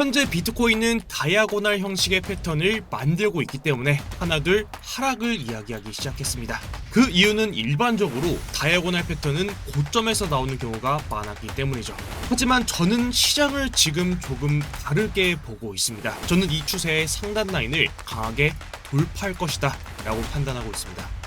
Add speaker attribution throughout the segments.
Speaker 1: 현재 비트코인은 다이아고날 형식의 패턴을 만들고 있기 때문에 하나둘 하락을 이야기하기 시작했습니다. 그 이유는 일반적으로 다이아고날 패턴은 고점에서 나오는 경우가 많았기 때문이죠. 하지만 저는 시장을 지금 조금 다르게 보고 있습니다. 저는 이 추세의 상단 라인을 강하게 돌파할 것이다 라고 판단하고 있습니다.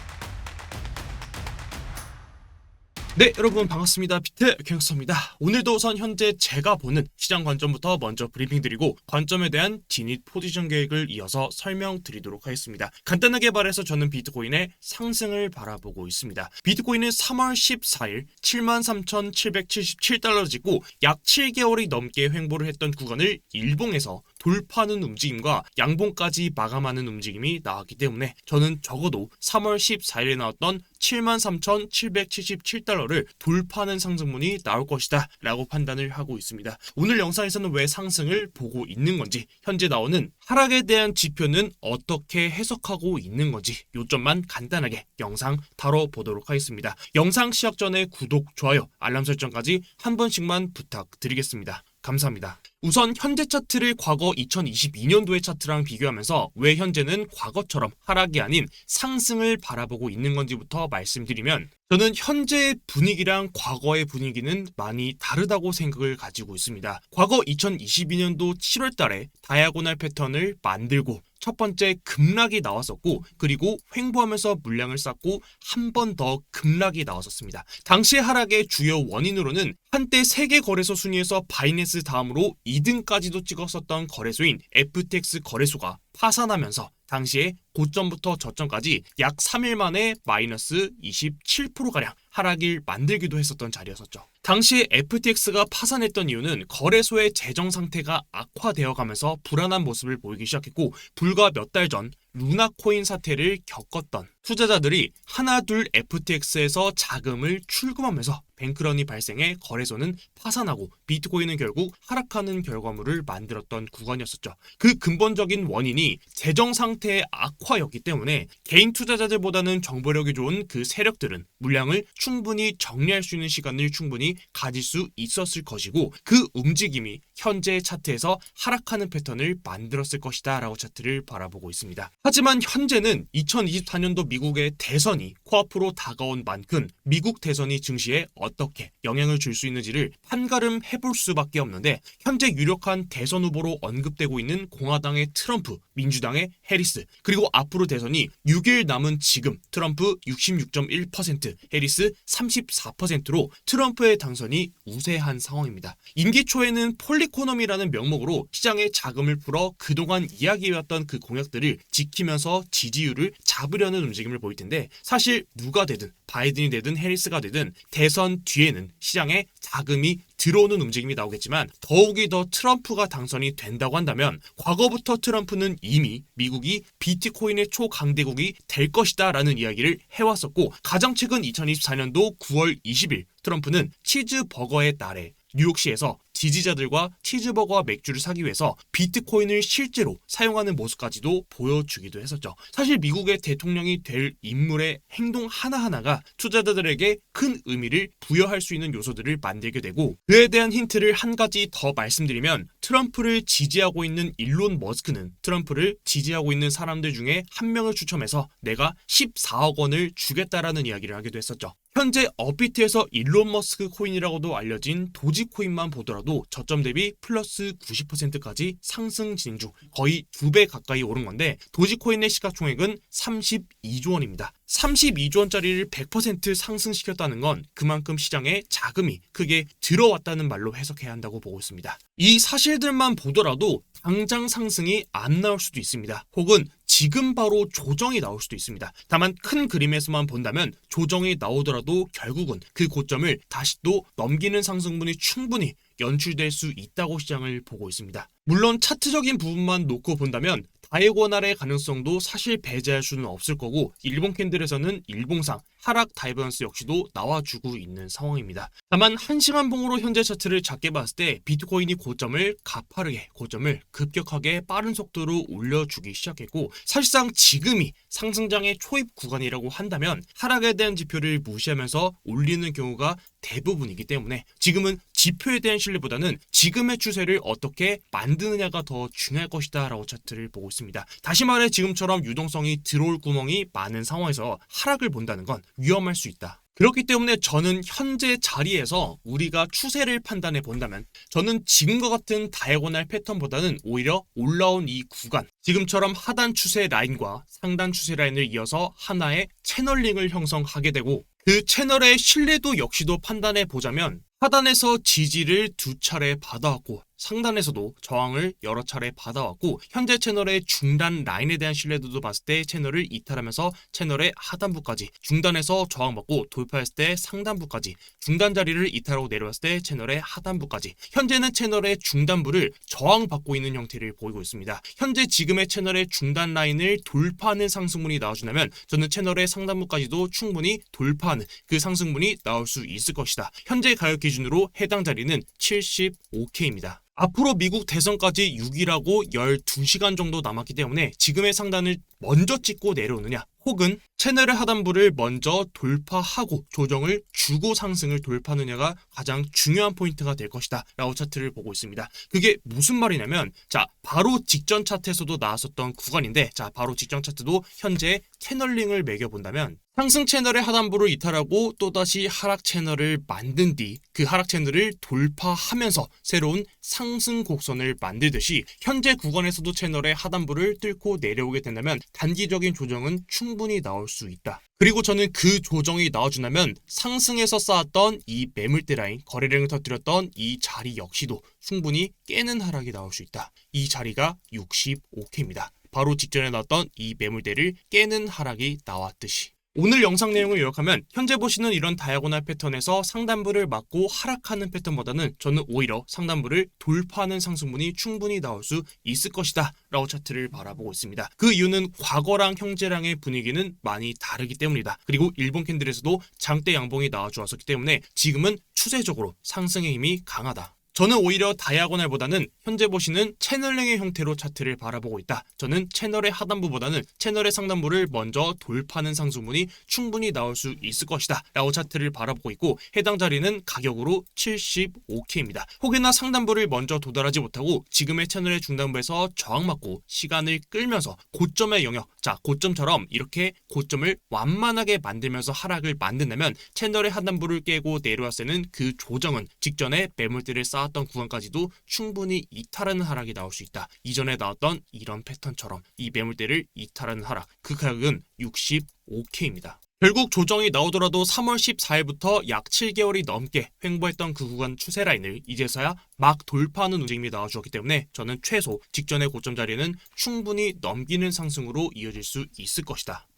Speaker 1: 네, 여러분 반갑습니다. 비트갱스터입니다. 오늘도 우선 현재 제가 보는 시장 관점부터 먼저 브리핑 드리고 관점에 대한 진입 포지션 계획을 이어서 설명드리도록 하겠습니다. 간단하게 말해서 저는 비트코인의 상승을 바라보고 있습니다. 비트코인은 3월 14일 73,777달러를 찍고 약 7개월이 넘게 횡보를 했던 구간을 일봉에서 돌파하는 움직임과 양봉까지 마감하는 움직임이 나왔기 때문에 저는 적어도 3월 14일에 나왔던 73,777달러를 돌파하는 상승분이 나올 것이다 라고 판단을 하고 있습니다. 오늘 영상에서는 왜 상승을 보고 있는 건지, 현재 나오는 하락에 대한 지표는 어떻게 해석하고 있는 건지 요점만 간단하게 영상 다뤄보도록 하겠습니다. 영상 시작 전에 구독, 좋아요, 알람 설정까지 한 번씩만 부탁드리겠습니다. 감사합니다. 우선 현재 차트를 과거 2022년도의 차트랑 비교하면서 왜 현재는 과거처럼 하락이 아닌 상승을 바라보고 있는 건지부터 말씀드리면, 저는 현재의 분위기랑 과거의 분위기는 많이 다르다고 생각을 가지고 있습니다. 과거 2022년도 7월 달에 다이아고날 패턴을 만들고 첫 번째 급락이 나왔었고, 그리고 횡보하면서 물량을 쌓고 한 번 더 급락이 나왔었습니다. 당시의 하락의 주요 원인으로는 한때 세계 거래소 순위에서 바이낸스 다음으로 2등까지도 찍었었던 거래소인 FTX 거래소가 파산하면서 당시에 고점부터 저점까지 약 3일 만에 마이너스 27%가량 하락을 만들기도 했었던 자리였었죠. 당시에 FTX가 파산했던 이유는 거래소의 재정 상태가 악화되어 가면서 불안한 모습을 보이기 시작했고, 불과 몇 달 전 루나코인 사태를 겪었던 투자자들이 하나둘 FTX에서 자금을 출금하면서 뱅크런이 발생해 거래소는 파산하고 비트코인은 결국 하락하는 결과물을 만들었던 구간이었었죠. 그 근본적인 원인이 재정 상태의 악화였기 때문에 개인 투자자들보다는 정보력이 좋은 그 세력들은 물량을 충분히 정리할 수 있는 시간을 충분히 가질 수 있었을 것이고, 그 움직임이 현재 차트에서 하락하는 패턴을 만들었을 것이다 라고 차트를 바라보고 있습니다. 하지만 현재는 2024년도 미국의 대선이 코앞으로 다가온 만큼 미국 대선이 증시에 어떻게 영향을 줄 수 있는지를 판가름 해볼 수밖에 없는데, 현재 유력한 대선 후보로 언급되고 있는 공화당의 트럼프, 민주당의 해리스, 그리고 앞으로 대선이 6일 남은 지금 트럼프 66.1%, 해리스 34%로 트럼프의 당선이 우세한 상황입니다. 임기 초에는 폴리코노미라는 명목으로 시장에 자금을 풀어 그동안 이야기해왔던 그 공약들을 지키면서 지지율을 잡으려는 움직임을 보일 텐데, 사실 누가 되든 바이든이 되든 해리스가 되든 대선 뒤에는 시장에 자금이 들어오는 움직임이 나오겠지만, 더욱이 더 트럼프가 당선이 된다고 한다면 과거부터 트럼프는 이미 미국이 비트코인의 초강대국이 될 것이다 라는 이야기를 해왔었고, 가장 최근 2024년도 9월 20일 트럼프는 치즈버거의 날에 뉴욕시에서 지지자들과 치즈버거와 맥주를 사기 위해서 비트코인을 실제로 사용하는 모습까지도 보여주기도 했었죠. 사실 미국의 대통령이 될 인물의 행동 하나하나가 투자자들에게 큰 의미를 부여할 수 있는 요소들을 만들게 되고, 그에 대한 힌트를 한 가지 더 말씀드리면, 트럼프를 지지하고 있는 일론 머스크는 트럼프를 지지하고 있는 사람들 중에 한 명을 추첨해서 내가 14억 원을 주겠다라는 이야기를 하기도 했었죠. 현재 업비트에서 일론 머스크 코인이라고도 알려진 도지코인만 보더라도 저점 대비 플러스 90%까지 상승 진행 중, 거의 2배 가까이 오른 건데, 도지코인의 시가총액은 32조 원입니다. 32조 원짜리를 100% 상승시켰다는 건 그만큼 시장에 자금이 크게 들어왔다는 말로 해석해야 한다고 보고 있습니다. 이 사실들만 보더라도 당장 상승이 안 나올 수도 있습니다. 혹은 지금 바로 조정이 나올 수도 있습니다. 다만 큰 그림에서만 본다면 조정이 나오더라도 결국은 그 고점을 다시 또 넘기는 상승분이 충분히 연출될 수 있다고 시장을 보고 있습니다. 물론 차트적인 부분만 놓고 본다면 다이아고날의 가능성도 사실 배제할 수는 없을 거고, 일본 캔들에서는 일봉상 하락 다이버전스 역시도 나와주고 있는 상황입니다. 다만 1시간 봉으로 현재 차트를 작게 봤을 때 비트코인이 고점을 가파르게, 고점을 급격하게 빠른 속도로 올려주기 시작했고, 사실상 지금이 상승장의 초입 구간이라고 한다면 하락에 대한 지표를 무시하면서 올리는 경우가 대부분이기 때문에 지금은 지표에 대한 신뢰보다는 지금의 추세를 어떻게 만드느냐가 더 중요할 것이다 라고 차트를 보고 있습니다. 다시 말해 지금처럼 유동성이 들어올 구멍이 많은 상황에서 하락을 본다는 건 위험할 수 있다. 그렇기 때문에 저는 현재 자리에서 우리가 추세를 판단해 본다면 저는 지금과 같은 다이아고날 패턴보다는 오히려 올라온 이 구간, 지금처럼 하단 추세 라인과 상단 추세 라인을 이어서 하나의 채널링을 형성하게 되고 그 채널의 신뢰도 역시도 판단해 보자면 하단에서 지지를 2차례 받아왔고 상단에서도 저항을 여러 차례 받아왔고 현재 채널의 중단 라인에 대한 신뢰도도 봤을 때 채널을 이탈하면서 채널의 하단부까지 중단에서 저항받고 돌파했을 때 상단부까지 중단 자리를 이탈하고 내려왔을 때 채널의 하단부까지 현재는 채널의 중단부를 저항받고 있는 형태를 보이고 있습니다. 현재 지금의 채널의 중단 라인을 돌파하는 상승분이 나와준다면 저는 채널의 상단부까지도 충분히 돌파하는 그 상승분이 나올 수 있을 것이다. 현재 가격 기준으로 해당 자리는 75K입니다. 앞으로 미국 대선까지 6일하고 12시간 정도 남았기 때문에 지금의 상단을 먼저 찍고 내려오느냐 혹은 채널의 하단부를 먼저 돌파하고 조정을 주고 상승을 돌파하느냐가 가장 중요한 포인트가 될 것이다 라고 차트를 보고 있습니다. 그게 무슨 말이냐면 자 바로 직전 차트에서도 나왔었던 구간인데 자 바로 직전 차트도 현재 채널링을 매겨본다면 상승 채널의 하단부를 이탈하고 또다시 하락 채널을 만든 뒤 그 하락 채널을 돌파하면서 새로운 상승 곡선을 만들듯이 현재 구간에서도 채널의 하단부를 뚫고 내려오게 된다면 단기적인 조정은 충분히 나올 수 있다. 그리고 저는 그 조정이 나와준다면 상승에서 쌓았던 이 매물대 라인, 거래량을 터뜨렸던 이 자리 역시도 충분히 깨는 하락이 나올 수 있다. 이 자리가 65K입니다. 바로 직전에 나왔던 이 매물대를 깨는 하락이 나왔듯이. 오늘 영상 내용을 요약하면 현재 보시는 이런 다이아고날 패턴에서 상단부를 맞고 하락하는 패턴보다는 저는 오히려 상단부를 돌파하는 상승분이 충분히 나올 수 있을 것이다 라고 차트를 바라보고 있습니다. 그 이유는 과거랑 현재랑의 분위기는 많이 다르기 때문이다. 그리고 일본 캔들에서도 장대 양봉이 나와주었기 때문에 지금은 추세적으로 상승의 힘이 강하다. 저는 오히려 다이아고날보다는 현재 보시는 채널링의 형태로 차트를 바라보고 있다. 저는 채널의 하단부보다는 채널의 상단부를 먼저 돌파하는 상승분이 충분히 나올 수 있을 것이다 라고 차트를 바라보고 있고 해당 자리는 가격으로 75K입니다. 혹여나 상단부를 먼저 도달하지 못하고 지금의 채널의 중단부에서 저항받고 시간을 끌면서 고점의 영역, 자 고점처럼 이렇게 고점을 완만하게 만들면서 하락을 만든다면 채널의 하단부를 깨고 내려왔을 때는 그 조정은 직전에 매물대를 쌓았던 구간까지도 충분히 이탈하는 하락이 나올 수 있다. 이전에 나왔던 이런 패턴처럼 이 매물대를 이탈하는 하락, 그 가격은 65K입니다. 결국 조정이 나오더라도 3월 14일부터 약 7개월이 넘게 횡보했던 그 구간 추세 라인을 이제서야 막 돌파하는 움직임이 나와주었기 때문에 저는 최소 직전의 고점 자리는 충분히 넘기는 상승으로 이어질 수 있을 것이다.